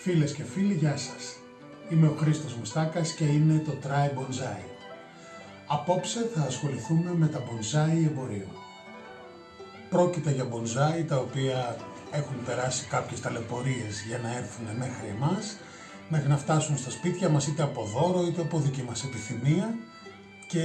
Φίλες και φίλοι, γεια σας. Είμαι ο Χρήστος Μουστάκας και είναι το Try Bonsai. Απόψε θα ασχοληθούμε με τα bonsai εμπορίου. Πρόκειται για bonsai τα οποία έχουν περάσει κάποιες ταλαιπωρίες για να έρθουν μέχρι εμάς, μέχρι να φτάσουν στα σπίτια μας είτε από δώρο είτε από δική μας επιθυμία, και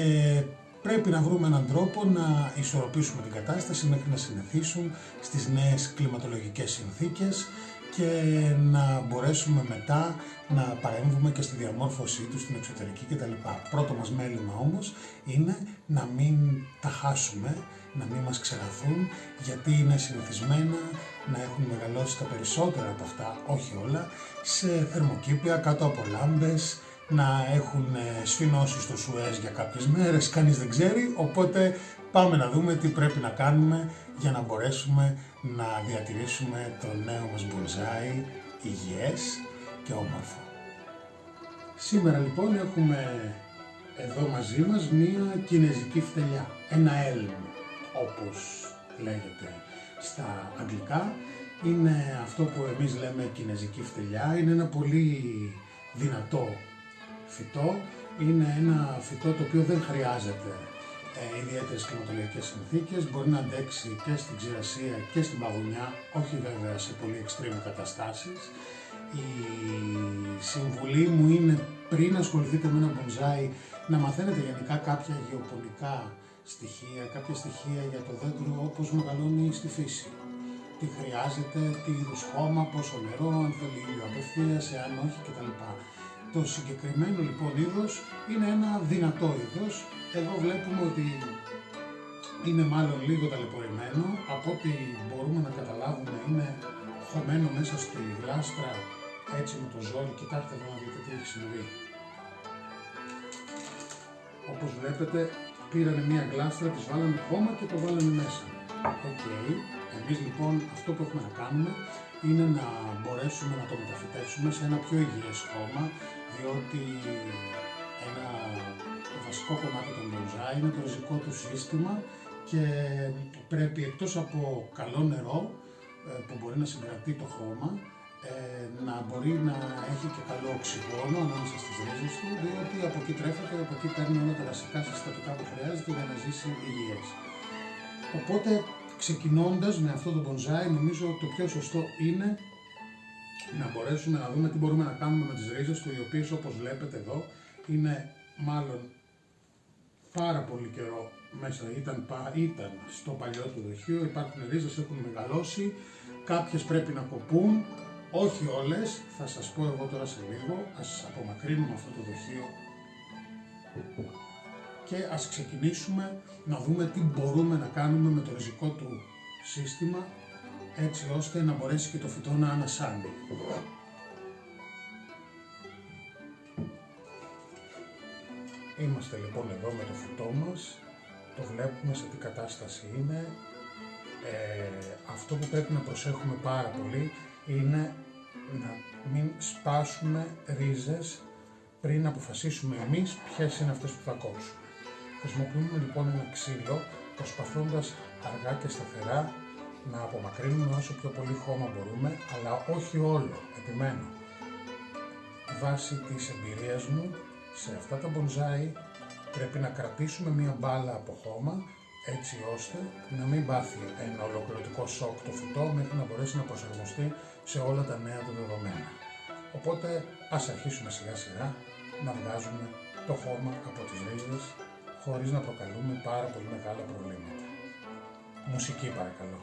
πρέπει να βρούμε έναν τρόπο να ισορροπήσουμε την κατάσταση μέχρι να συνηθίσουν στις νέες κλιματολογικές συνθήκες και να μπορέσουμε μετά να παρέμβουμε και στη διαμόρφωσή τους, στην εξωτερική κτλ. Πρώτο μας μέλημα όμως είναι να μην τα χάσουμε, να μην μας ξεχαθούν, γιατί είναι συνηθισμένα να έχουν μεγαλώσει τα περισσότερα από αυτά, όχι όλα, σε θερμοκήπια κάτω από λάμπες, να έχουν σφινώσει στο Σουέζ για κάποιες μέρες, κανείς δεν ξέρει, οπότε πάμε να δούμε τι πρέπει να κάνουμε για να μπορέσουμε να διατηρήσουμε το νέο μας bonsai υγιές και όμορφο. Σήμερα λοιπόν έχουμε εδώ μαζί μας μία κινεζική φθελιά, ένα elm όπως λέγεται στα αγγλικά. Είναι αυτό που εμείς λέμε κινεζική φθελιά, είναι ένα πολύ δυνατό φυτό, είναι ένα φυτό το οποίο δεν χρειάζεται ιδιαίτερες κλιματολογικές συνθήκες, μπορεί να αντέξει και στην ξηρασία και στην παγωνιά, όχι βέβαια σε πολύ extreme καταστάσεις. Η συμβουλή μου είναι, πριν ασχοληθείτε με ένα bonsai, να μαθαίνετε γενικά κάποια γεωπονικά στοιχεία, κάποια στοιχεία για το δέντρο, όπως μεγαλώνει στη φύση. Τι χρειάζεται, τι είδους χώμα, πόσο νερό, αν θέλει ήλιο απευθείας, εάν όχι κτλ. Το συγκεκριμένο λοιπόν είδος είναι ένα δυνατό είδος. Εδώ βλέπουμε ότι είναι μάλλον λίγο ταλαιπωρημένο, από ό,τι μπορούμε να καταλάβουμε είναι χωμένο μέσα στη γλάστρα έτσι με το ζόρι. Κοιτάξτε εδώ να δείτε τι έχει συμβεί. Όπως βλέπετε πήρανε μια γλάστρα, της βάλανε χώμα και το βάλανε μέσα. Εμείς λοιπόν αυτό που έχουμε να κάνουμε είναι να μπορέσουμε να το μεταφυτέψουμε σε ένα πιο υγιές χώμα, διότι ένα βασικό κομμάτι των bonsai είναι το ριζικό του σύστημα και πρέπει, εκτός από καλό νερό που μπορεί να συγκρατεί το χώμα, να μπορεί να έχει και καλό οξυγόνο ανάμεσα στις ρίζες του, διότι από εκεί τρέφεται, από εκεί παίρνει όλα τα βασικά συστατικά που χρειάζεται για να ζήσει υγιές. Οπότε, ξεκινώντας με αυτό το bonsai, νομίζω το πιο σωστό είναι να μπορέσουμε να δούμε τι μπορούμε να κάνουμε με τις ρίζες του, οι οποίες όπως βλέπετε εδώ είναι μάλλον πάρα πολύ καιρό μέσα, ήταν στο παλιό του δοχείο, υπάρχουν ρίζες, έχουν μεγαλώσει, κάποιες πρέπει να κοπούν, όχι όλες, θα σας πω εγώ τώρα σε λίγο. Ας απομακρύνουμε αυτό το δοχείο και ας ξεκινήσουμε να δούμε τι μπορούμε να κάνουμε με το ριζικό του σύστημα, έτσι ώστε να μπορέσει και το φυτό να ανασάνει. Είμαστε λοιπόν εδώ με το φυτό μας, το βλέπουμε σε τι κατάσταση είναι. Αυτό που πρέπει να προσέχουμε πάρα πολύ είναι να μην σπάσουμε ρίζες πριν αποφασίσουμε εμείς ποιες είναι αυτές που θα κόψουμε. Χρησιμοποιούμε λοιπόν ένα ξύλο, προσπαθώντας αργά και σταθερά να απομακρύνουμε όσο πιο πολύ χώμα μπορούμε, αλλά όχι όλο, επιμένω. Βάσει της εμπειρίας μου, σε αυτά τα bonsai πρέπει να κρατήσουμε μία μπάλα από χώμα, έτσι ώστε να μην πάθει ένα ολοκληρωτικό σοκ το φυτό μέχρι να μπορέσει να προσαρμοστεί σε όλα τα νέα του δεδομένα. Οπότε ας αρχίσουμε σιγά σιγά να βγάζουμε το χώμα από τις ρίζες χωρίς να προκαλούμε πάρα πολύ μεγάλα προβλήματα. Μουσική παρακαλώ.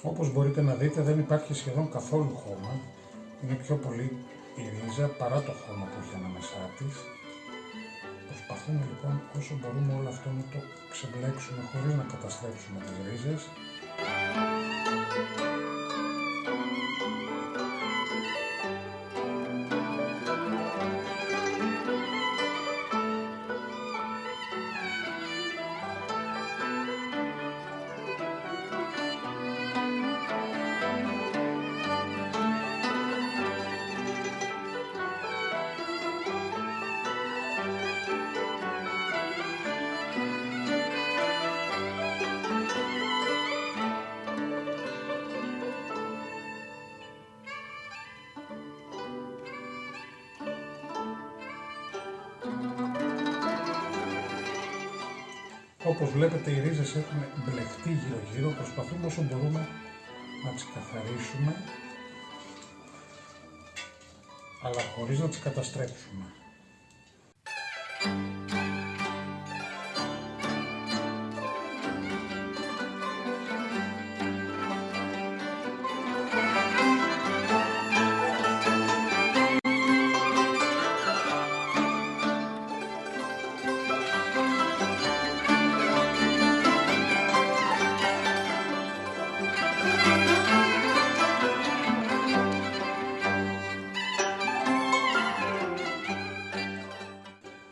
Όπως μπορείτε να δείτε, δεν υπάρχει σχεδόν καθόλου χώμα, είναι πιο πολύ η ρίζα παρά το χώμα που έχει ανάμεσά της. προσπαθούμε λοιπόν όσο μπορούμε όλο αυτό να το ξεμπλέξουμε χωρίς να καταστρέψουμε τις ρίζες. Όπως βλέπετε οι ρίζες έχουν μπλεχτεί γύρω-γύρω, προσπαθούμε όσο μπορούμε να τις καθαρίσουμε, αλλά χωρίς να τις καταστρέψουμε.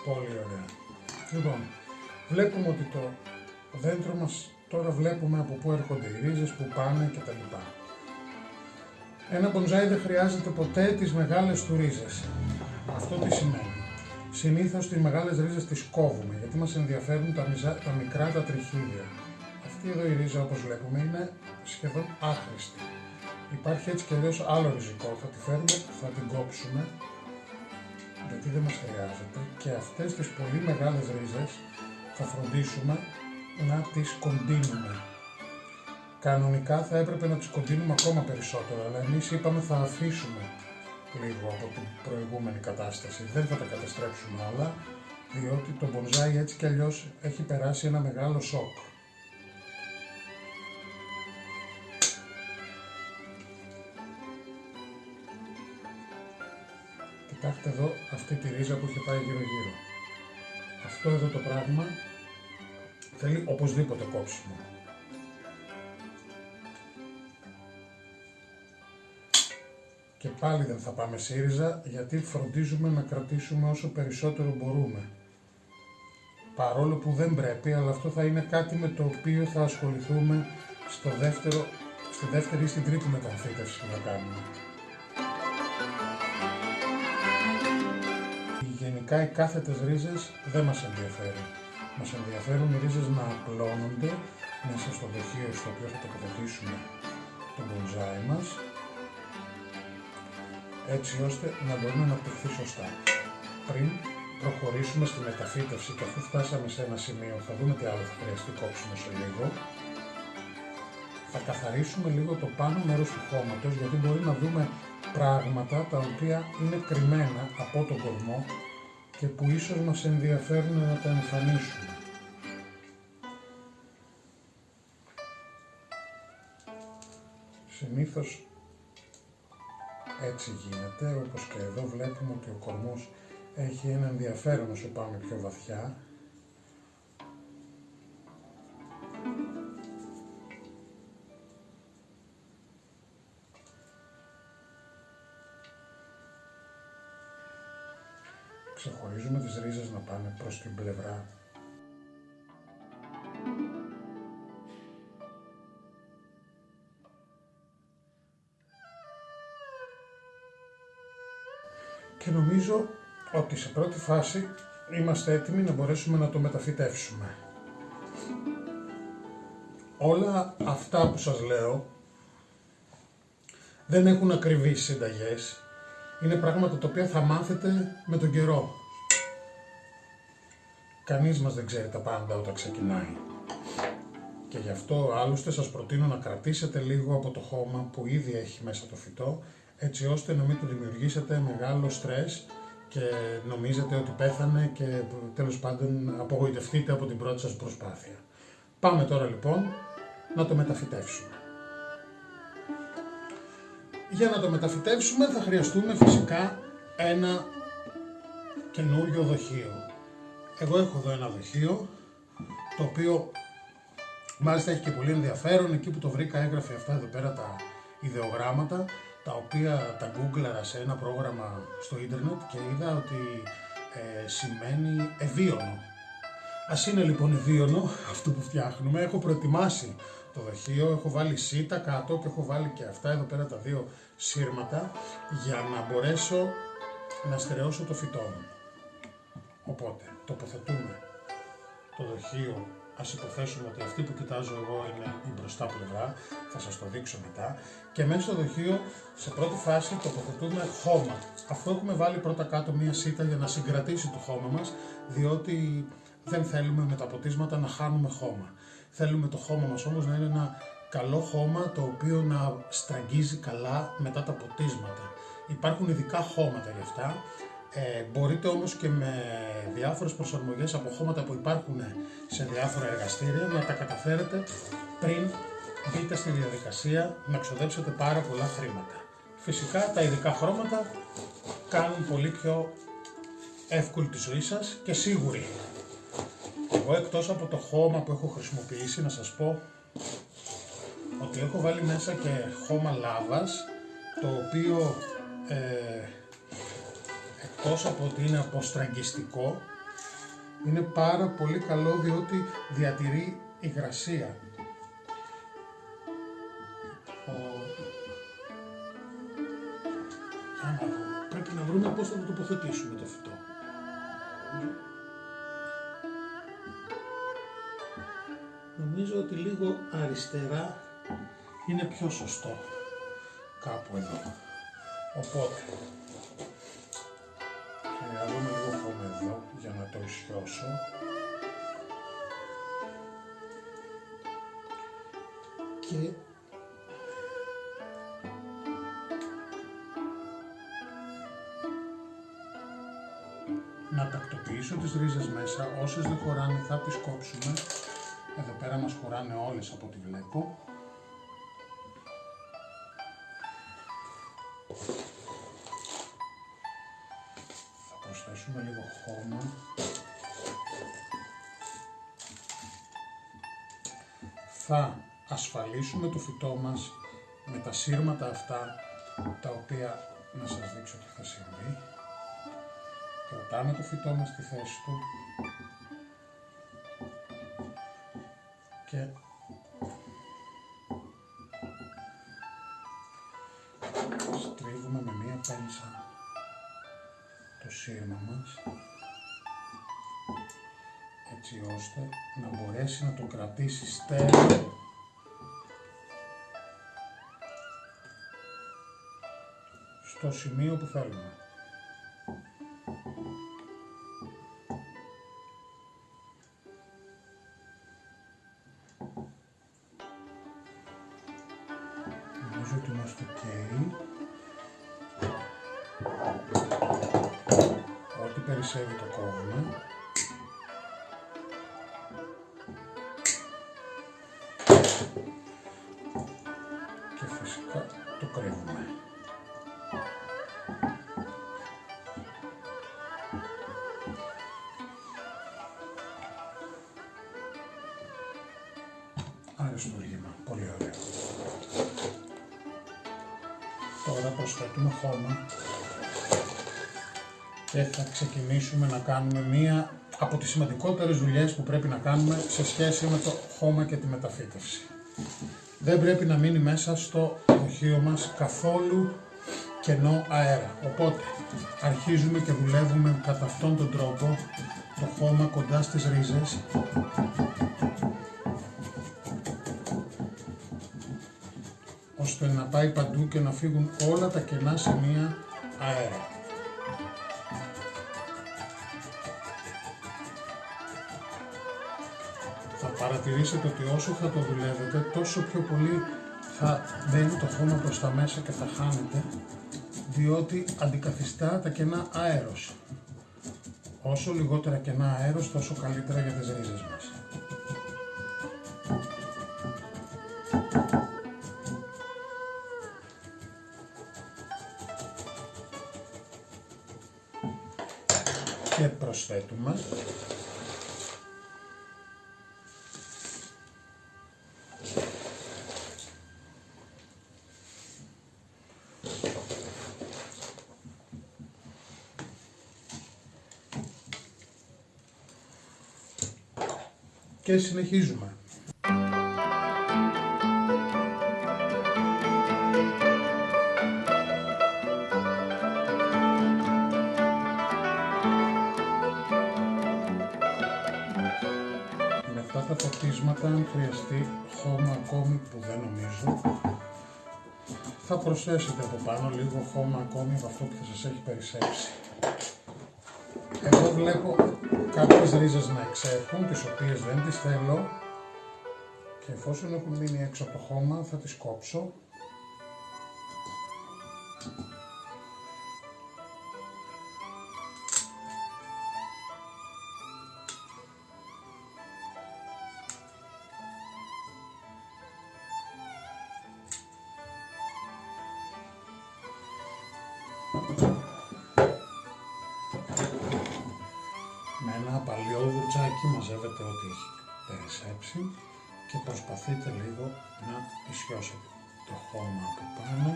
Πολύ ωραία. Λοιπόν, βλέπουμε ότι το δέντρο μας, τώρα βλέπουμε από πού έρχονται οι ρίζες, πού πάνε κτλ. Ένα μπονζάι δεν χρειάζεται ποτέ τις μεγάλες του ρίζες. Αυτό τι σημαίνει? Συνήθως τις μεγάλες ρίζες τις κόβουμε, γιατί μας ενδιαφέρουν τα μικρά τα τριχίδια. Αυτή εδώ η ρίζα, όπως βλέπουμε, είναι σχεδόν άχρηστη. Υπάρχει έτσι και αλλιώς άλλο ριζικό, θα τη φέρουμε, θα την κόψουμε, γιατί δεν μας χρειάζεται, και αυτές τις πολύ μεγάλες ρίζες θα φροντίσουμε να τις κοντίνουμε. Κανονικά θα έπρεπε να τις κοντίνουμε ακόμα περισσότερο, αλλά εμείς είπαμε θα αφήσουμε λίγο από την προηγούμενη κατάσταση. Δεν θα τα καταστρέψουμε όλα, διότι το μπονζάι έτσι κι αλλιώς έχει περάσει ένα μεγάλο σοκ. Κοιτάξτε εδώ αυτή τη ρίζα που έχει πάει γύρω-γύρω. Αυτό εδώ το πράγμα θέλει οπωσδήποτε κόψιμο. Και πάλι δεν θα πάμε ΣΥΡΙΖΑ, γιατί φροντίζουμε να κρατήσουμε όσο περισσότερο μπορούμε. Παρόλο που δεν πρέπει, αλλά αυτό θα είναι κάτι με το οποίο θα ασχοληθούμε στη δεύτερη ή στην τρίτη μεταμφύτευση που θα κάνουμε. Γενικά οι κάθετες ρίζες δεν μας ενδιαφέρουν. Μας ενδιαφέρουν οι ρίζες να απλώνονται μέσα στο δοχείο στο οποίο θα τοποθετήσουμε το μπονζάι μας, έτσι ώστε να μπορεί να αναπτυχθεί σωστά. Πριν προχωρήσουμε στη μεταφύτευση, και αφού φτάσαμε σε ένα σημείο, θα δούμε τι άλλο θα χρειαστεί κόψιμο σε λίγο, θα καθαρίσουμε λίγο το πάνω μέρος του χώματος, γιατί μπορεί να δούμε πράγματα τα οποία είναι κρυμμένα από τον κορμό και που ίσως μας ενδιαφέρουν να τα εμφανίσουμε. Συνήθως έτσι γίνεται, όπως και εδώ βλέπουμε ότι ο κορμός έχει ένα ενδιαφέρον όσο πάμε πιο βαθιά. Ξεχωρίζουμε τις ρίζες να πάνε προς την πλευρά. Και νομίζω ότι σε πρώτη φάση είμαστε έτοιμοι να μπορέσουμε να το μεταφυτεύσουμε. Όλα αυτά που σας λέω δεν έχουν ακριβείς συνταγές. Είναι πράγματα τα οποία θα μάθετε με τον καιρό. Κανείς μας δεν ξέρει τα πάντα όταν ξεκινάει. Και γι' αυτό άλλωστε σας προτείνω να κρατήσετε λίγο από το χώμα που ήδη έχει μέσα το φυτό, έτσι ώστε να μην του δημιουργήσετε μεγάλο στρες και νομίζετε ότι πέθανε και τέλος πάντων απογοητευτείτε από την πρώτη σας προσπάθεια. Πάμε τώρα λοιπόν να το μεταφυτεύσουμε. Για να το μεταφυτεύσουμε θα χρειαστούμε φυσικά ένα καινούριο δοχείο. Εγώ έχω εδώ ένα δοχείο, το οποίο μάλιστα έχει και πολύ ενδιαφέρον. Εκεί που το βρήκα έγραφε αυτά εδώ πέρα τα ιδεογράμματα, τα οποία τα γκούγκλαρα σε ένα πρόγραμμα στο ίντερνετ και είδα ότι σημαίνει ευίωνο. Ας είναι λοιπόν ευίωνο αυτό που φτιάχνουμε. Έχω προετοιμάσει το δοχείο, έχω βάλει σίτα κάτω και έχω βάλει και αυτά εδώ πέρα τα δύο σύρματα για να μπορέσω να στερεώσω το φυτό μου. Οπότε τοποθετούμε το δοχείο. Ας υποθέσουμε ότι αυτή που κοιτάζω εγώ είναι η μπροστά πλευρά, θα σας το δείξω μετά. Και μέσα στο δοχείο, σε πρώτη φάση, τοποθετούμε χώμα. Αφού έχουμε βάλει πρώτα κάτω μία σίτα για να συγκρατήσει το χώμα μας, διότι δεν θέλουμε με τα ποτίσματα να χάνουμε χώμα. Θέλουμε το χώμα μας όμως να είναι ένα καλό χώμα, το οποίο να στραγγίζει καλά μετά τα ποτίσματα. Υπάρχουν ειδικά χώματα γι' αυτά. Μπορείτε όμως και με διάφορες προσαρμογές από χώματα που υπάρχουν σε διάφορα εργαστήρια να τα καταφέρετε πριν μπείτε στη διαδικασία να ξοδέψετε πάρα πολλά χρήματα. Φυσικά τα ειδικά χρώματα κάνουν πολύ πιο εύκολη τη ζωή σας και σίγουρη. Εγώ εκτός από το χώμα που έχω χρησιμοποιήσει να σας πω ότι έχω βάλει μέσα και χώμα λάβας, το οποίο εκτός από ότι είναι αποστραγγιστικό, είναι πάρα πολύ καλό διότι διατηρεί υγρασία. Πρέπει να βρούμε πώς θα το τοποθετήσουμε το φυτό. Νομίζω ότι λίγο αριστερά είναι πιο σωστό. Κάπου εδώ. Οπότε θα βάλουμε λίγο χώμα εδώ για να το ισιώσω. Και να τακτοποιήσω τις ρίζες μέσα. Όσες δεν χωράνε θα τις κόψουμε. Εδώ πέρα μας χωράνε όλες από ό,τι βλέπω. Θα προσθέσουμε λίγο χώμα. Θα ασφαλίσουμε το φυτό μας με τα σύρματα αυτά, τα οποία να σας δείξω τι θα συμβεί. Κρατάμε το φυτό μας στη θέση του και στρίβουμε με μία πένσα το σύρμα μας, έτσι ώστε να μπορέσει να το κρατήσει στέρεο στο σημείο που θέλουμε. Νομίζω ότι είμαστε ok. Ό,τι περισσεύει το κόβουμε. Και φυσικά το κρύβουμε. Αριστούργημα, πολύ ωραίο. Τώρα προσθέτουμε χώμα και θα ξεκινήσουμε να κάνουμε μία από τις σημαντικότερες δουλειές που πρέπει να κάνουμε σε σχέση με το χώμα και τη μεταφύτευση. Δεν πρέπει να μείνει μέσα στο δοχείο μας καθόλου κενό αέρα. Οπότε αρχίζουμε και δουλεύουμε κατά αυτόν τον τρόπο το χώμα κοντά στις ρίζες. Ώστε να πάει παντού και να φύγουν όλα τα κενά σημεία αέρα. Θα παρατηρήσετε ότι όσο θα το δουλεύετε, τόσο πιο πολύ θα μπαίνει το χώμα προς τα μέσα και θα χάνετε, διότι αντικαθιστά τα κενά αέρος. Όσο λιγότερα κενά αέρος, τόσο καλύτερα για τις ρίζες μας. Και προς προσθέτουμε. Και συνεχίζουμε. Με αυτά τα ποτίσματα, αν χρειαστεί χώμα ακόμη, που δεν νομίζω, θα προσθέσετε από πάνω λίγο χώμα ακόμη από αυτό που θα σας έχει περισσέψει. Εδώ βλέπω κάποιες ρίζες να εξέχουν, τις οποίες δεν τις θέλω, και εφόσον έχουν μείνει έξω από το χώμα θα τις κόψω. Με ένα παλιό βουρτσάκι μαζεύετε ό,τι έχει περισσέψει και προσπαθείτε λίγο να ισιώσετε το χώμα από πάνω.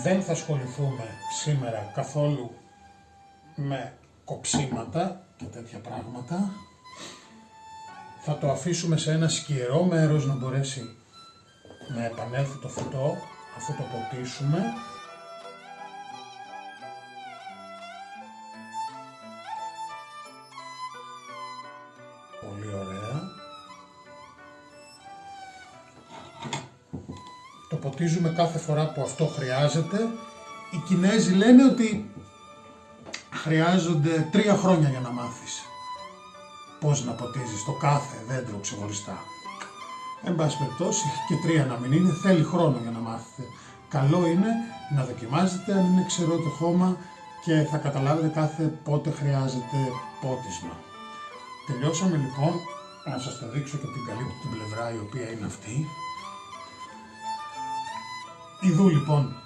Δεν θα ασχοληθούμε σήμερα καθόλου με κοψίματα και τέτοια πράγματα. Θα το αφήσουμε σε ένα σκιερό μέρος να μπορέσει να επανέλθει το φυτό αφού το ποτίσουμε. Πολύ ωραία. Το ποτίζουμε κάθε φορά που αυτό χρειάζεται. Οι Κινέζοι λένε ότι χρειάζονται 3 χρόνια για να μάθεις πώς να ποτίζεις το κάθε δέντρο ξεχωριστά. Εν πάση περιπτώσει, και 3 να μην είναι, θέλει χρόνο για να μάθετε. Καλό είναι να δοκιμάζετε αν είναι ξερό το χώμα και θα καταλάβετε κάθε πότε χρειάζεται πότισμα. Τελειώσαμε λοιπόν, να σας το δείξω και την καλή την πλευρά, η οποία είναι αυτή. Ιδού λοιπόν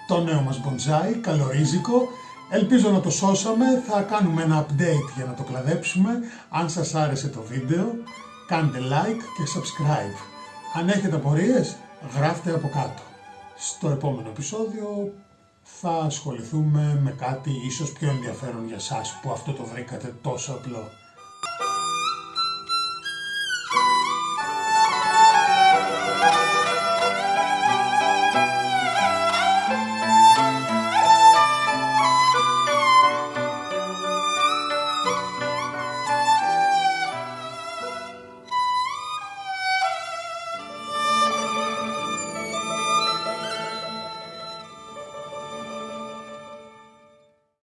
το νέο μας bonsai, καλορίζικο. Ελπίζω να το σώσαμε, θα κάνουμε ένα update για να το κλαδέψουμε. Αν σας άρεσε το βίντεο, κάντε like και subscribe. Αν έχετε απορίες, γράφτε από κάτω. Στο επόμενο επεισόδιο θα ασχοληθούμε με κάτι ίσως πιο ενδιαφέρον για σας που αυτό το βρήκατε τόσο απλό.